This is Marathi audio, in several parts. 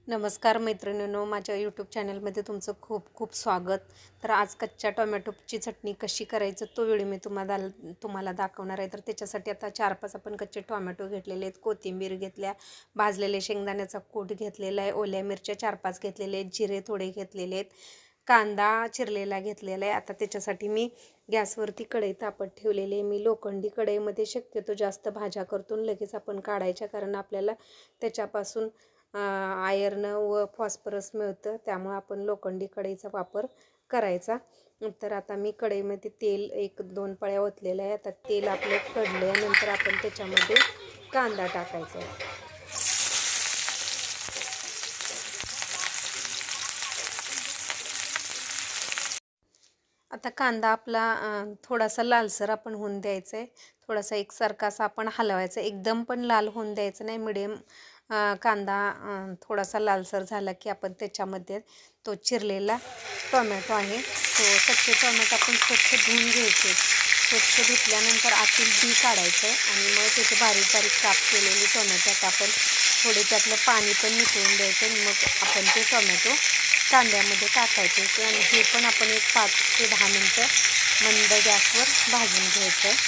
नमस्कार मैत्रिणींनो, माझ्या यूट्यूब चॅनलमध्ये तुमचं खूप खूप स्वागत. तर आज कच्च्या टोमॅटोची चटणी कशी करायचं तो व्हिडिओ मी तुम्हाला दाखवणार आहे. तर त्याच्यासाठी आता 4-5 आपण कच्चे टोमॅटो घेतलेले आहेत, कोथिंबीर घेतल्या, भाजलेले शेंगदाण्याचा कूट घेतलेला आहे, ओल्या मिरच्या 4-5 घेतलेले आहेत, जिरे थोडे घेतलेले आहेत, कांदा चिरलेला घेतलेला आहे. आता त्याच्यासाठी मी गॅसवरती कढई तापत ठेवलेली आहे. मी लोखंडी कढईमध्ये शक्यतो जास्त भाज्या करतो लगेच आपण काढायच्या, कारण आपल्याला त्याच्यापासून आयर्न व फॉस्फरस मिळतं, त्यामुळे आपण लोखंडी कढईचा वापर करायचा. तर आता मी कढईमध्ये तेल 1-2 पळ्या ओतलेल्या आहे. आता तेल आपलं कडल्यानंतर आपण त्याच्यामध्ये कांदा टाकायचा. आता कांदा आपला थोडासा लालसर आपण होऊन द्यायचा आहे. थोडासा एकसारखा असा आपण हलवायचा, एकदम पण लाल होऊन द्यायचं नाही, मिडियम कांदा थोडासा लालसर झाला की आपण त्याच्यामध्ये तो चिरलेला टोमॅटो आहे, तो कच्चे टोमॅटो आपण स्वच्छ धुवून घ्यायचे. स्वच्छ धुतल्यानंतर आतील बी काढायचं आणि मग त्याचे बारीक बारीक काप केलेले टोमॅटोत आपण थोडे त्यातलं पाणी पण निथळून द्यायचं आणि मग आपण ते टोमॅटो कांद्यामध्ये टाकायचे आणि हे पण आपण एक 5 ते 10 मिनटं मंद गॅसवर भाजून घ्यायचं.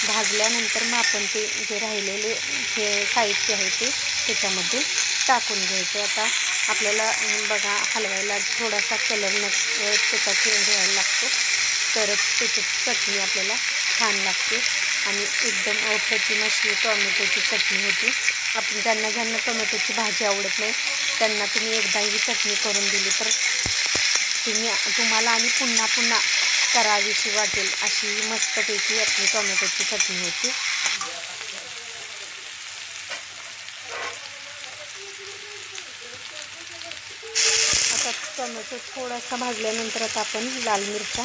भाजल्यानंतर मग आपण ते जे राहिलेले हे साहित्य आहे ते त्याच्यामध्ये टाकून घ्यायचं. आता आपल्याला बघा हलवायला थोडासा कलर त्याचा चेंज व्हायला लागतो, तरच त्याची चटणी आपल्याला छान लागते आणि एकदम अप्रतिम अशी टोमॅटोची चटणी होती. आपण ज्यांना टोमॅटोची भाजी आवडत नाही त्यांना तुम्ही एकदा ही चटणी करून दिली तर तुम्हाला आणि पुन्हा पुन्हा करावीशी वाटेल अशी मस्तपैकी आपली टोमॅटोची चटणी होती. आता टोमॅटो थोडासा भाजल्यानंतर आता आपण लाल मिरच्या,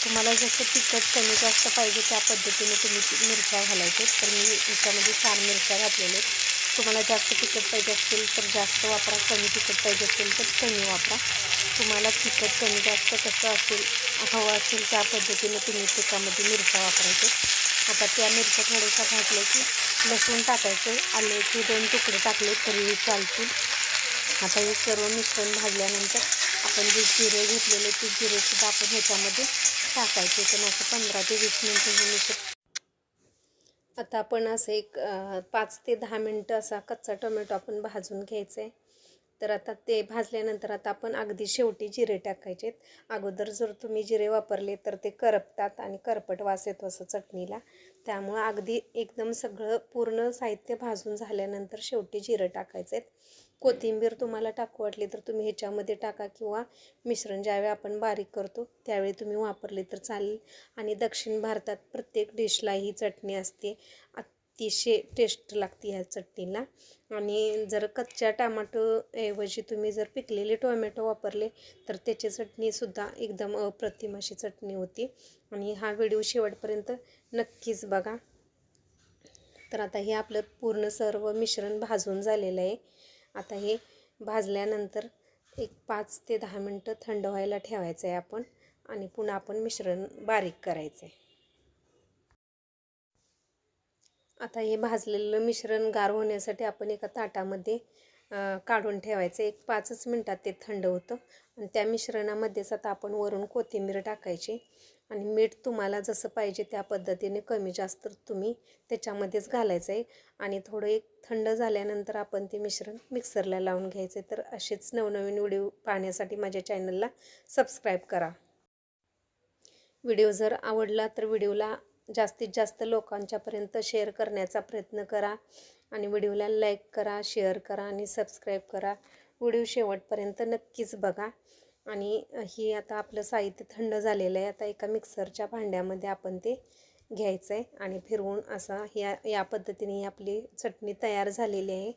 तुम्हाला जसं तिखट कमी जास्त पाहिजे त्या पद्धतीने तुम्ही मिरच्या घालायचे. तर मी याच्यामध्ये 4 मिरच्या घातलेल्या. तुम्हाला जास्त तिखट पाहिजे असेल तर जास्त वापरा, कमी तिखट पाहिजे असेल तर कमी वापरा. तुम्हाला तिखट कमी जास्त कसं असेल हवं असेल त्या पद्धतीने तुम्ही त्याच्यामध्ये मिरच्या वापरायचे. आता त्या मिरच्या थोड्याशा घातल्या की लसूण टाकायचं, आल्याचे 2 तुकडे टाकले तरी चालतील. आता हे सर्व मिश्रण भाजल्यानंतर आपण जे जिरे घेतलेले ते जिरेसुद्धा आपण ह्याच्यामध्ये टाकायचे. तर असं 15 ते 20 मिनटं हे मिश्रण. आता आपण असं एक 5 ते 10 मिनटं असा कच्चा टोमॅटो आपण भाजून घ्यायचा आहे. तर आता ते भाजल्यानंतर आता आपण अगदी शेवटी जिरे टाकायचे. अगोदर जर तुम्ही जिरे वापरले तर ते करपतात आणि करपट वास येतो असं चटणीला, त्यामुळं अगदी एकदम सगळं पूर्ण साहित्य भाजून झाल्यानंतर शेवटी जिरं टाकायचे आहेत. कोथिंबीर तुम्हाला टाकू वाटली तर तुम्ही ह्याच्यामध्ये टाका किंवा मिश्रण ज्यावेळी आपण बारीक करतो त्यावेळी तुम्ही वापरले तर चालेल. आणि दक्षिण भारतात प्रत्येक डिशला ही चटणी असते, अतिशय टेस्ट लागते ह्या चटणीला. आणि जर कच्च्या टोमॅटोऐवजी तुम्ही जर पिकलेले टोमॅटो वापरले तर त्याची चटणीसुद्धा एकदम अप्रतिम अशी चटणी होती. आणि हा व्हिडिओ शेवटपर्यंत नक्कीच बघा. तर आता हे आपलं पूर्ण सर्व मिश्रण भाजून झालेलं आहे. आता हे भाजल्यानंतर एक 5 ते 10 मिनटं थंड व्हायला ठेवायचं आहे आपण आणि पुन्हा आपण मिश्रण बारीक करायचं आहे. आता हे भाजलेलं मिश्रण गार होण्यासाठी आपण एका ताटामध्ये काढून ठेवायचं. एक 5च मिनटात ते थंड होतं आणि त्या मिश्रणामध्येच आता आपण वरून कोथिंबीर टाकायची आणि मीठ तुम्हाला जसं पाहिजे त्या पद्धतीने कमी जास्त तुम्ही त्याच्यामध्येच घालायचं आहे. आणि थोडं एक थंड झाल्यानंतर आपण ते मिश्रण मिक्सरला लावून घ्यायचं आहे. तर असेच नवनवीन व्हिडिओ पाहण्यासाठी माझ्या चॅनलला सबस्क्राईब करा. व्हिडिओ जर आवडला तर व्हिडिओला जास्तीत जास्त लोकांच्यापर्यंत शेअर करण्याचा प्रयत्न करा आणि व्हिडिओला लाईक करा, शेअर करा आणि सबस्क्राईब करा. व्हिडिओ शेवटपर्यंत नक्कीच बघा. आणि ही आता आपलं साहित्य थंड झालेलं आहे. आता एका मिक्सरच्या भांड्यामध्ये आपण ते घ्यायचं आहे आणि फिरवून असा या पद्धतीने ही आपली चटणी तयार झालेली आहे.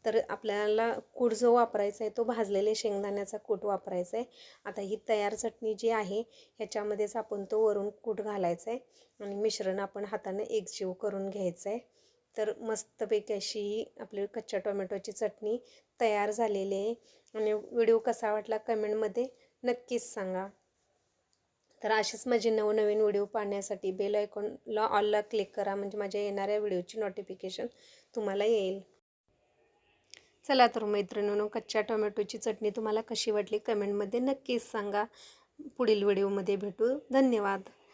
तर आपल्याला कूट जो वापरायचा आहे तो भाजलेले शेंगदाण्याचा कूट वापरायचा आहे. आता ही तयार चटणी जी आहे ह्याच्यामध्येच आपण तो वरून कूट घालायचा आहे आणि मिश्रण आपण हाताने एकजीव करून घ्यायचं आहे. तर मस्तपैकी अशी आपली कच्च्या टोमॅटोची चटणी तयार झालेली आहे. आणि व्हिडिओ कसा वाटला कमेंटमध्ये नक्कीच सांगा. तर असेच माझे नवनवीन व्हिडिओ पाहण्यासाठी बेल आयकॉनला ऑलला क्लिक करा, म्हणजे माझ्या येणाऱ्या व्हिडिओची नोटिफिकेशन तुम्हाला येईल. चला तर मैत्रिणींनो, कच्च्या टोमॅटोची चटणी तुम्हाला कशी वाटली कमेंटमध्ये नक्कीच सांगा. पुढील व्हिडिओमध्ये भेटू. धन्यवाद.